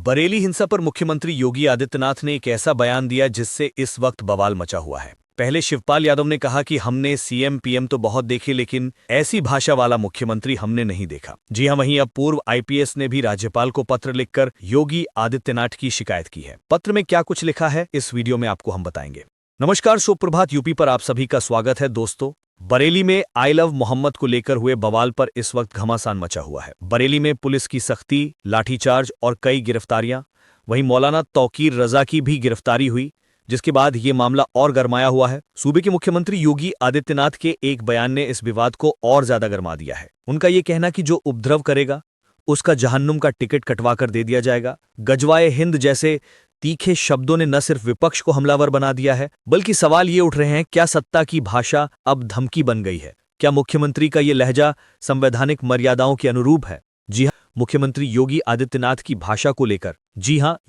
बरेली हिंसा पर मुख्यमंत्री योगी आदित्यनाथ ने एक ऐसा बयान दिया जिससे इस वक्त बवाल मचा हुआ है। पहले शिवपाल यादव ने कहा कि हमने सीएम पीएम तो बहुत देखे लेकिन ऐसी भाषा वाला मुख्यमंत्री हमने नहीं देखा। जी हां, वहीं अब पूर्व आईपीएस ने भी राज्यपाल को पत्र लिखकर योगी आदित्यनाथ की शिकायत की है। पत्र में क्या कुछ लिखा है इस वीडियो में आपको हम बताएंगे। नमस्कार, सुप्रभात यूपी पर आप सभी का स्वागत है। दोस्तों, बरेली में आई लव मोहम्मद को लेकर हुए बवाल पर इस वक्त घमासान मचा हुआ है। बरेली में पुलिस की सख्ती, लाठीचार्ज और कई गिरफ्तारियां। वहीं मौलाना तौकीर रजा की भी गिरफ्तारी हुई, जिसके बाद ये मामला और गरमाया हुआ है। सूबे के मुख्यमंत्री योगी आदित्यनाथ के एक बयान ने इस विवाद को और ज्यादा गरमा दिया है। उनका ये कहना कि जो उपद्रव करेगा उसका जहन्नुम का टिकट कटवा कर दे दिया जाएगा। गजवाए हिंद जैसे तीखे शब्दों ने न सिर्फ विपक्ष को हमलावर बना दिया है, बल्कि सवाल ये उठ रहे हैं, क्या सत्ता की भाषा अब धमकी बन गई है? क्या मुख्यमंत्री का ये लहजा संवैधानिक मर्यादाओं के अनुरूप है? जी हां, मुख्यमंत्री योगी आदित्यनाथ की भाषा को लेकर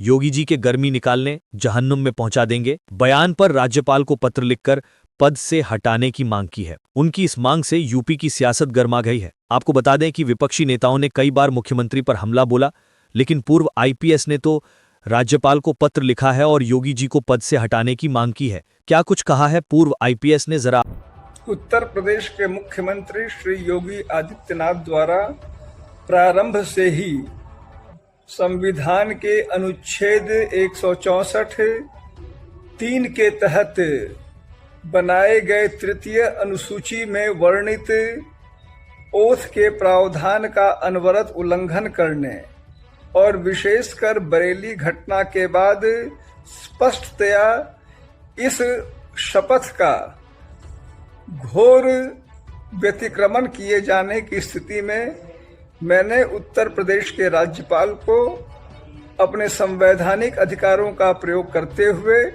योगी जी के गर्मी निकालने, जहन्नुम में पहुंचा देंगे। बयान पर राज्यपाल को पत्र लिखकर पद से हटाने की मांग की है। उनकी इस मांग से यूपी की सियासत गर्मा गई है। आपको बता दें कि विपक्षी नेताओं ने कई बार मुख्यमंत्री पर हमला बोला, लेकिन पूर्व आईपीएस ने तो राज्यपाल को पत्र लिखा है और योगी जी को पद से हटाने की मांग की है। क्या कुछ कहा है पूर्व आईपीएस ने, जरा। उत्तर प्रदेश के मुख्यमंत्री श्री योगी आदित्यनाथ द्वारा प्रारंभ से ही संविधान के अनुच्छेद 164(3) के तहत बनाए गए तृतीय अनुसूची में वर्णित ओथ के प्रावधान का अनवरत उल्लंघन करने और विशेषकर बरेली घटना के बाद स्पष्टतया इस शपथ का घोर व्यतिक्रमण किए जाने की स्थिति में मैंने उत्तर प्रदेश के राज्यपाल को अपने संवैधानिक अधिकारों का प्रयोग करते हुए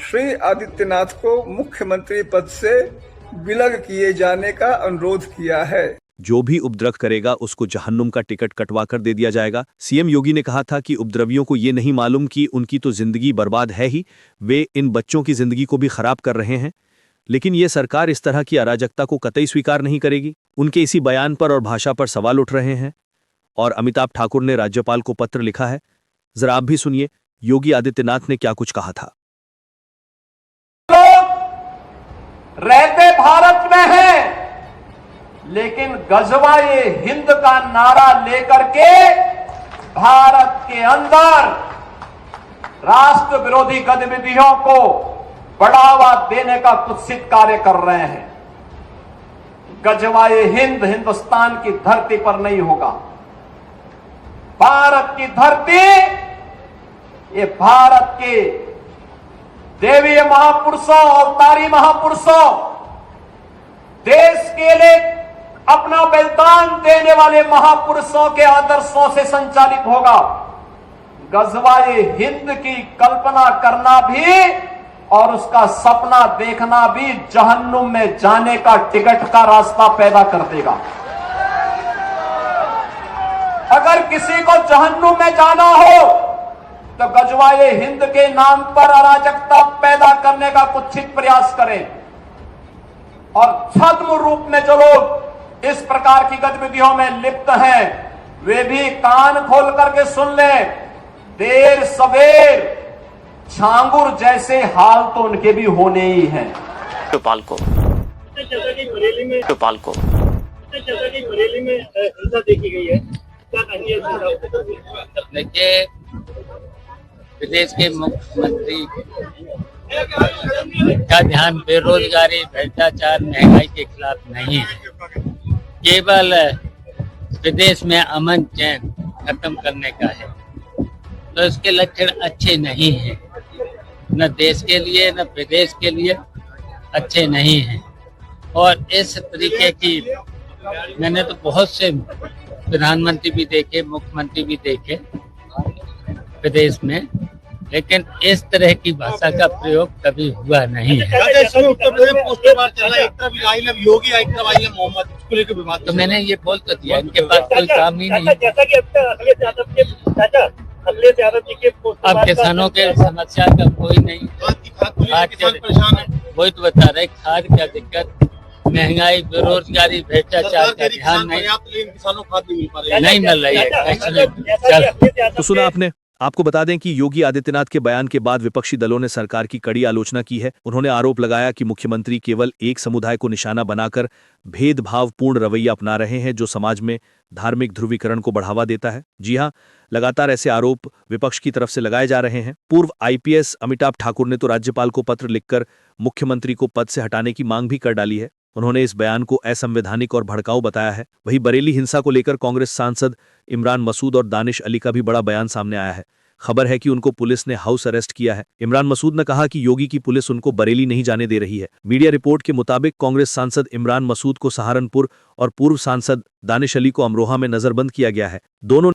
श्री आदित्यनाथ को मुख्यमंत्री पद से विलग किए जाने का अनुरोध किया है। जो भी उपद्रव करेगा उसको जहन्नुम का टिकट कटवा कर दे दिया जाएगा। सीएम योगी ने कहा था कि उपद्रवियों को ये नहीं मालूम कि उनकी तो जिंदगी बर्बाद है ही, वे इन बच्चों की जिंदगी को भी खराब कर रहे हैं। लेकिन ये सरकार इस तरह की अराजकता को कतई स्वीकार नहीं करेगी। उनके इसी बयान पर और भाषा पर सवाल उठ रहे हैं और अमिताभ ठाकुर ने राज्यपाल को पत्र लिखा है। जरा आप भी सुनिए योगी आदित्यनाथ ने क्या कुछ कहा था। रहते भारत में है, लेकिन गजवाए हिंद का नारा लेकर के भारत के अंदर राष्ट्र विरोधी गतिविधियों को बढ़ावा देने का कुत्सित कार्य कर रहे हैं। गजवाए हिंद हिंदुस्तान की धरती पर नहीं होगा। भारत की धरती, ये भारत के देवीय महापुरुषों, अवतारी महापुरुषों, देश के लिए अपना बलिदान देने वाले महापुरुषों के आदर्शों से संचालित होगा। गजवाए हिंद की कल्पना करना भी और उसका सपना देखना भी जहन्नुम में जाने का टिकट का रास्ता पैदा कर देगा। अगर किसी को जहन्नुम में जाना हो तो गजवाए हिंद के नाम पर अराजकता पैदा करने का कुत्सित प्रयास करें और छद्म रूप में जो लोग इस प्रकार की गतिविधियों में लिप्त हैं वे भी कान खोल करके सुन लें। देर सवेर छांगुर जैसे हाल तो उनके भी होने ही हैं। राज्यपाल को बरेली में हिंसा देखी गई है, क्या कहेंगे? देखिए, प्रदेश के मुख्यमंत्री का ध्यान बेरोजगारी, भ्रष्टाचार, महंगाई के खिलाफ नहीं है, केवल प्रदेश में अमन चैन खत्म करने का है। तो इसके लक्षण अच्छे नहीं हैं, न देश के लिए न प्रदेश के लिए अच्छे नहीं हैं। और इस तरीके की मैंने तो बहुत से प्रधानमंत्री भी देखे, मुख्यमंत्री भी देखे प्रदेश में, लेकिन इस तरह की भाषा का प्रयोग कभी हुआ नहीं है। तो मैंने ये बोल तो दिया, इनके पास कोई काम ही नहीं। अब किसानों के समस्या का कोई नहीं, वही तो बता रहे, खाद क्या दिक्कत, महंगाई, बेरोजगारी, भ्रष्टाचार का ध्यान नहीं मिल रही है। तो सुना आपने, आपको बता दें कि योगी आदित्यनाथ के बयान के बाद विपक्षी दलों ने सरकार की कड़ी आलोचना की है। उन्होंने आरोप लगाया कि मुख्यमंत्री केवल एक समुदाय को निशाना बनाकर भेदभावपूर्ण रवैया अपना रहे हैं, जो समाज में धार्मिक ध्रुवीकरण को बढ़ावा देता है। जी हां, लगातार ऐसे आरोप विपक्ष की तरफ से लगाए जा रहे हैं। पूर्व आईपीएस अमिताभ ठाकुर ने तो राज्यपाल को पत्र लिखकर मुख्यमंत्री को पद से हटाने की मांग भी कर डाली है। उन्होंने इस बयान को असंवैधानिक और भड़काऊ बताया है। वहीं बरेली हिंसा को लेकर कांग्रेस सांसद इमरान मसूद और दानिश अली का भी बड़ा बयान सामने आया है। खबर है कि उनको पुलिस ने हाउस अरेस्ट किया है। इमरान मसूद ने कहा कि योगी की पुलिस उनको बरेली नहीं जाने दे रही है। मीडिया रिपोर्ट के मुताबिक कांग्रेस सांसद इमरान मसूद को सहारनपुर और पूर्व सांसद दानिश अली को अमरोहा में नजरबंद किया गया है। दोनों